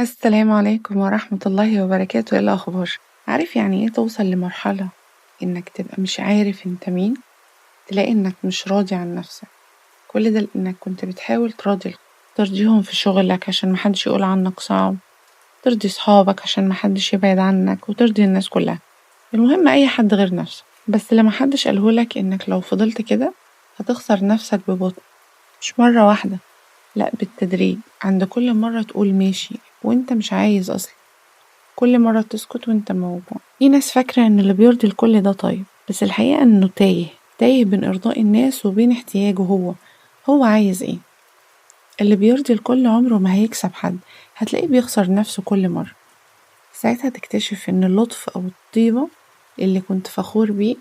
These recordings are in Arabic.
السلام عليكم ورحمة الله وبركاته. ايه الأخبار؟ عارف يعني ايه توصل لمرحلة انك تبقى مش عارف انت مين؟ تلاقي انك مش راضي عن نفسك، كل ده لانك كنت بتحاول ترضيهم في شغلك عشان محدش يقول عنك صعب، ترضي صحابك عشان محدش يبعد عنك، وترضي الناس كلها، المهم اي حد غير نفسك. بس اللي محدش قالهولك انك لو فضلت كده هتخسر نفسك ببطء، مش مرة واحدة، لأ بالتدريج، عند كل مرة تقول ماشي وانت مش عايز أصلا، كل مرة تسكت وانت موجوع. في ناس فاكرة ان اللي بيرضي الكل ده طيب، بس الحقيقة انه تايه بين ارضاء الناس وبين احتياجه هو عايز ايه. اللي بيرضي الكل عمره ما هيكسب حد، هتلاقيه بيخسر نفسه كل مرة. ساعتها تكتشف ان اللطف او الطيبة اللي كنت فخور بيه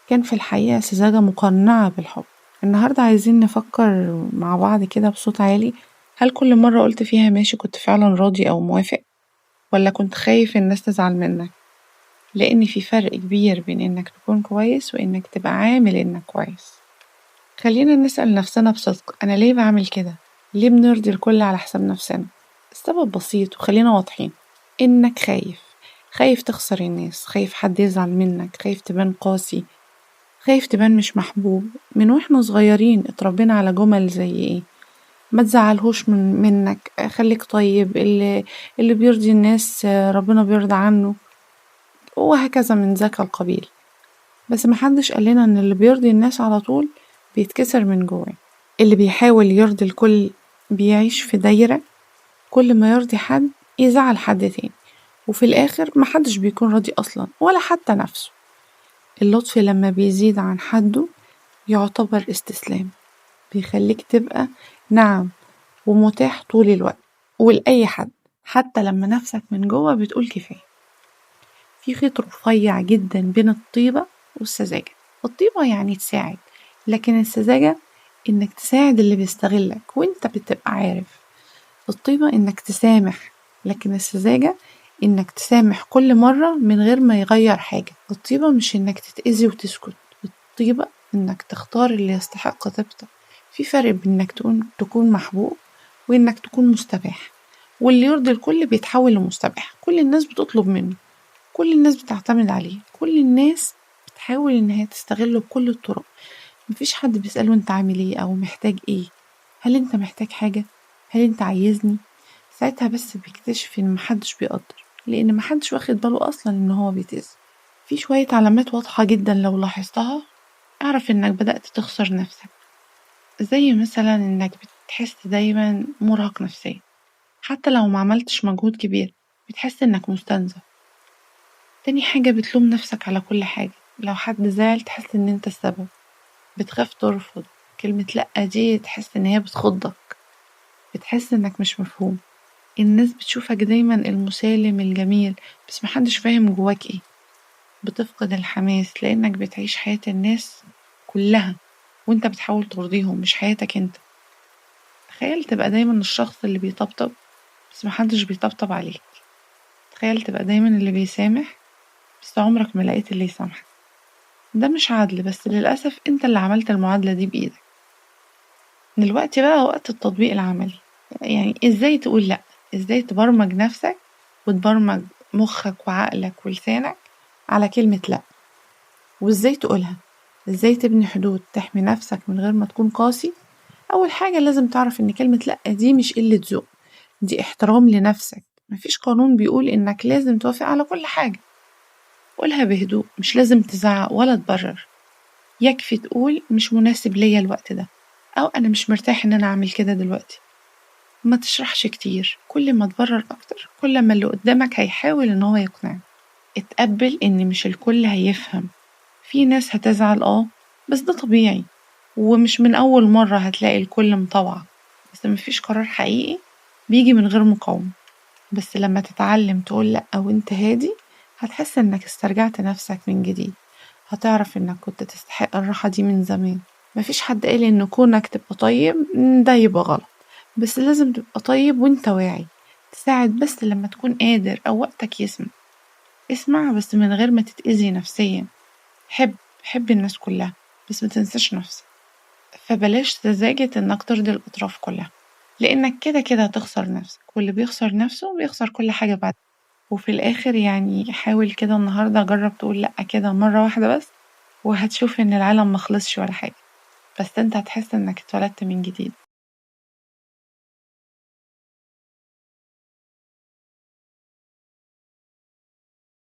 كان في الحقيقة سذاجة مقنعة بالحب. النهاردة عايزين نفكر مع بعض كده بصوت عالي، هل كل مرة قلت فيها ماشي كنت فعلا راضي أو موافق؟ ولا كنت خايف الناس تزعل منك؟ لأن في فرق كبير بين إنك تكون كويس وإنك تبقى عامل إنك كويس. خلينا نسأل نفسنا بصدق، أنا ليه بعمل كده؟ ليه بنرضي الكل على حساب نفسنا؟ السبب بسيط وخلينا واضحين، إنك خايف تخسر الناس، خايف حد يزعل منك، خايف تبان قاسي، خايف تبان مش محبوب. من واحنا صغيرين اتربينا على جمل زي ايه؟ ما تزعلهوش منك، خليك طيب، اللي بيرضي الناس ربنا بيرضى عنه، وهكذا من ذاك القبيل. بس محدش قالنا ان اللي بيرضي الناس على طول بيتكسر من جوه. اللي بيحاول يرضي الكل بيعيش في دايرة، كل ما يرضي حد يزعل حد تاني، وفي الآخر محدش بيكون راضي أصلا ولا حتى نفسه. اللطف لما بيزيد عن حده يعتبر استسلام، بيخليك تبقى نعم ومتاح طول الوقت ولأي حد، حتى لما نفسك من جوه بتقول كفاية. في خيط رفيع جدا بين الطيبة والسذاجة. الطيبة يعني تساعد، لكن السذاجة إنك تساعد اللي بيستغلك وإنت بتبقى عارف. الطيبة إنك تسامح، لكن السذاجة إنك تسامح كل مرة من غير ما يغير حاجة. الطيبة مش إنك تتأذي وتسكت، الطيبة إنك تختار اللي يستحق طيبتك. في فرق بين إنك تكون محبوب وإنك تكون مستباح. واللي يرضي الكل بيتحول لمستباح، كل الناس بتطلب منه، كل الناس بتعتمد عليه، كل الناس بتحاول إن هي تستغله بكل الطرق. مفيش حد بيسأله انت عامل ايه او محتاج ايه، هل انت محتاج حاجة، هل انت عايزني. ساعتها بس بيكتشف ان محدش بيقدر، لان محدش واخد باله اصلا ان هو بيتأذي. في شوية علامات واضحة جدا لو لاحظتها اعرف انك بدأت تخسر نفسك، زي مثلا انك بتحس دايما مرهق نفسيا، حتى لو ما عملتش مجهود كبير بتحس انك مستنزف. تاني حاجة بتلوم نفسك على كل حاجة، لو حد زعل تحس ان انت السبب، بتخاف ترفض، كلمة لأ دي تحس إن هي بتخضك، بتحس إنك مش مفهوم. الناس بتشوفك دايما المسالم الجميل، بس محدش فاهم جواك ايه. بتفقد الحماس لأنك بتعيش حياة الناس كلها وانت بتحاول ترضيهم مش حياتك انت. تخيل تبقى دايما الشخص اللي بيطبطب بس محدش بيطبطب عليك. تخيل تبقى دايما اللي بيسامح بس عمرك ما لقيت اللي يسامحك. ده مش عدل، بس للأسف انت اللي عملت المعادلة دي بإيدك. دلوقتي بقى وقت التطبيق العملي، يعني ازاي تقول لأ، ازاي تبرمج نفسك وتبرمج مخك وعقلك ولسانك على كلمة لأ، وازاي تقولها، ازاي تبني حدود تحمي نفسك من غير ما تكون قاسي. أول حاجة لازم تعرف إن كلمة لأ دي مش قلة ذوق، دي احترام لنفسك. مفيش قانون بيقول إنك لازم توافق على كل حاجة. قولها بهدوء، مش لازم تزعق ولا تبرر، يكفي تقول مش مناسب ليا الوقت ده، أو أنا مش مرتاح إن أنا أعمل كده دلوقتي. ما تشرحش كتير، كل ما تبرر أكتر كل ما اللي قدامك هيحاول إن هو يقنعك. اتقبل إن مش الكل هيفهم، في ناس هتزعل بس ده طبيعي، ومش من أول مرة هتلاقي الكل مطوعك. بس مفيش قرار حقيقي بيجي من غير مقاومة. بس لما تتعلم تقول لأ وانت هادي هتحس إنك استرجعت نفسك من جديد، هتعرف إنك كنت تستحق الراحة دي من زمان. مفيش حد قال إن كونك تبقى طيب ده يبقى غلط، بس لازم تبقى طيب وانت واعي، تساعد بس لما تكون قادر أو وقتك اسمع بس من غير ما تتأذي نفسيا. حب الناس كلها بس ما تنساش نفسك. فبلاش سذاجة إنك ترضي الأطراف كلها، لإنك كده هتخسر نفسك، واللي بيخسر نفسه بيخسر كل حاجة بعد. وفي الآخر يعني حاول كده النهاردة جرب تقول لأ كده مرة واحدة بس، وهتشوف إن العالم مخلصش ولا حاجة، بس أنت هتحس إنك اتولدت من جديد.